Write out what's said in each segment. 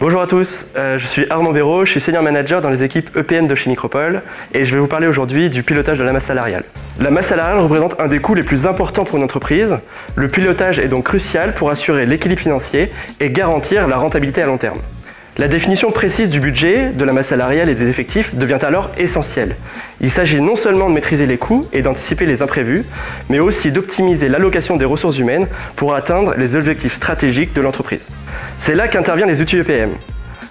Bonjour à tous, je suis Armand Béraud, je suis senior manager dans les équipes EPM de chez Micropole et je vais vous parler aujourd'hui du pilotage de la masse salariale. La masse salariale représente un des coûts les plus importants pour une entreprise. Le pilotage est donc crucial pour assurer l'équilibre financier et garantir la rentabilité à long terme. La définition précise du budget, de la masse salariale et des effectifs devient alors essentielle. Il s'agit non seulement de maîtriser les coûts et d'anticiper les imprévus, mais aussi d'optimiser l'allocation des ressources humaines pour atteindre les objectifs stratégiques de l'entreprise. C'est là qu'interviennent les outils EPM.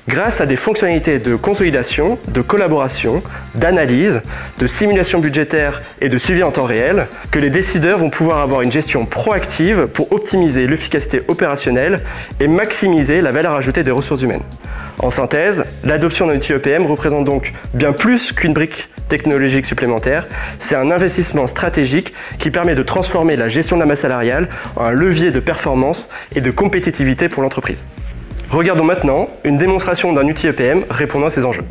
Grâce à des fonctionnalités de consolidation, de collaboration, d'analyse, de simulation budgétaire et de suivi en temps réel, que les décideurs vont pouvoir avoir une gestion proactive pour optimiser l'efficacité opérationnelle et maximiser la valeur ajoutée des ressources humaines. En synthèse, l'adoption d'un outil EPM représente donc bien plus qu'une brique technologique supplémentaire, c'est un investissement stratégique qui permet de transformer la gestion de la masse salariale en un levier de performance et de compétitivité pour l'entreprise. Regardons maintenant une démonstration d'un outil EPM répondant à ces enjeux.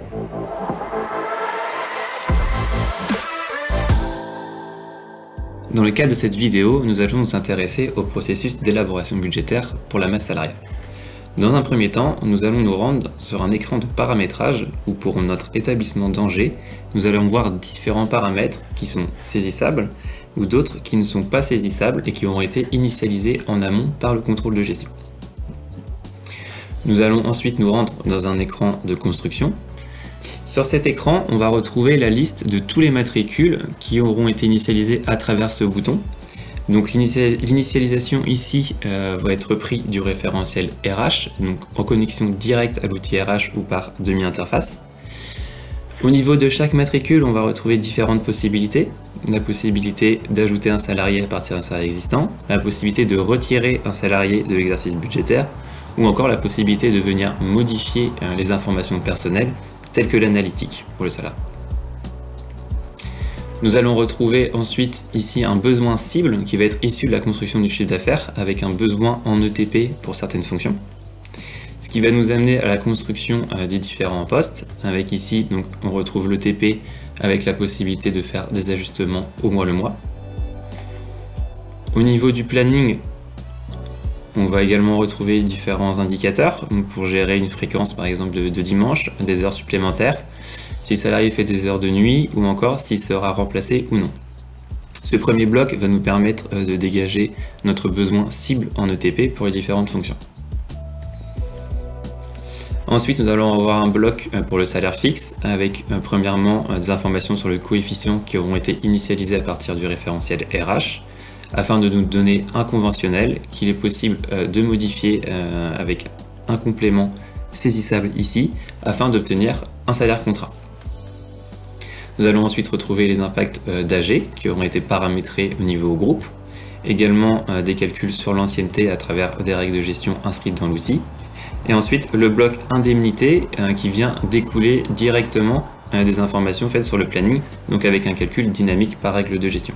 Dans le cadre de cette vidéo, nous allons nous intéresser au processus d'élaboration budgétaire pour la masse salariale. Dans un premier temps, nous allons nous rendre sur un écran de paramétrage où pour notre établissement d'Angers, nous allons voir différents paramètres qui sont saisissables ou d'autres qui ne sont pas saisissables et qui ont été initialisés en amont par le contrôle de gestion. Nous allons ensuite nous rendre dans un écran de construction. Sur cet écran, on va retrouver la liste de tous les matricules qui auront été initialisés à travers ce bouton. Donc l'initialisation ici va être prise du référentiel RH, donc en connexion directe à l'outil RH ou par demi-interface. Au niveau de chaque matricule, on va retrouver différentes possibilités. La possibilité d'ajouter un salarié à partir d'un salarié existant, la possibilité de retirer un salarié de l'exercice budgétaire, ou encore la possibilité de venir modifier les informations personnelles, telles que l'analytique pour le salarié. Nous allons retrouver ensuite ici un besoin cible qui va être issu de la construction du chiffre d'affaires avec un besoin en ETP pour certaines fonctions. Ce qui va nous amener à la construction des différents postes, avec ici donc on retrouve l'ETP avec la possibilité de faire des ajustements au mois le mois. Au niveau du planning, on va également retrouver différents indicateurs donc pour gérer une fréquence par exemple de dimanche, des heures supplémentaires, si le salarié fait des heures de nuit ou encore s'il sera remplacé ou non. Ce premier bloc va nous permettre de dégager notre besoin cible en ETP pour les différentes fonctions. Ensuite, nous allons avoir un bloc pour le salaire fixe avec premièrement des informations sur le coefficient qui auront été initialisées à partir du référentiel RH, afin de nous donner un conventionnel qu'il est possible de modifier avec un complément saisissable ici, afin d'obtenir un salaire contrat. Nous allons ensuite retrouver les impacts d'AG qui auront été paramétrés au niveau groupe, également des calculs sur l'ancienneté à travers des règles de gestion inscrites dans l'outil, et ensuite le bloc indemnité qui vient découler directement des informations faites sur le planning, donc avec un calcul dynamique par règle de gestion.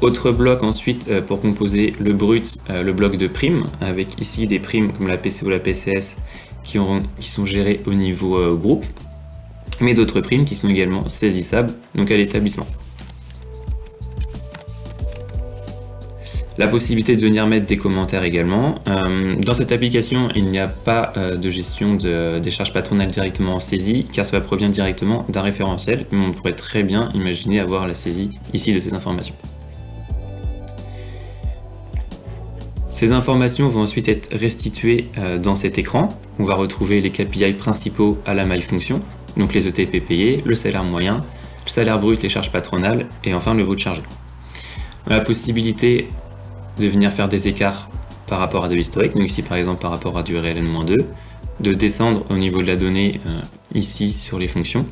Autre bloc ensuite pour composer le brut, le bloc de primes, avec ici des primes comme la PC ou la PCS qui sont gérées au niveau groupe, mais d'autres primes qui sont également saisissables donc à l'établissement. La possibilité de venir mettre des commentaires également. Dans cette application, il n'y a pas de gestion des charges patronales directement en saisie, car cela provient directement d'un référentiel, mais on pourrait très bien imaginer avoir la saisie ici de ces informations. Ces informations vont ensuite être restituées dans cet écran. On va retrouver les KPI principaux à la maille fonction, donc les ETP payés, le salaire moyen, le salaire brut, les charges patronales et enfin le vote chargé. On a la possibilité de venir faire des écarts par rapport à de l'historique, donc ici par exemple par rapport à du RLN-2, de descendre au niveau de la donnée ici sur les fonctions.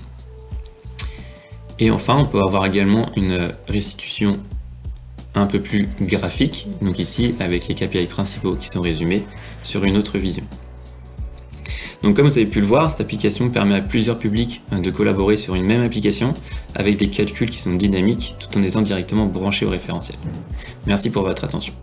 Et enfin on peut avoir également une restitution un peu plus graphique, donc ici avec les KPI principaux qui sont résumés sur une autre vision. Donc comme vous avez pu le voir, cette application permet à plusieurs publics de collaborer sur une même application avec des calculs qui sont dynamiques tout en étant directement branchés au référentiel. Merci pour votre attention.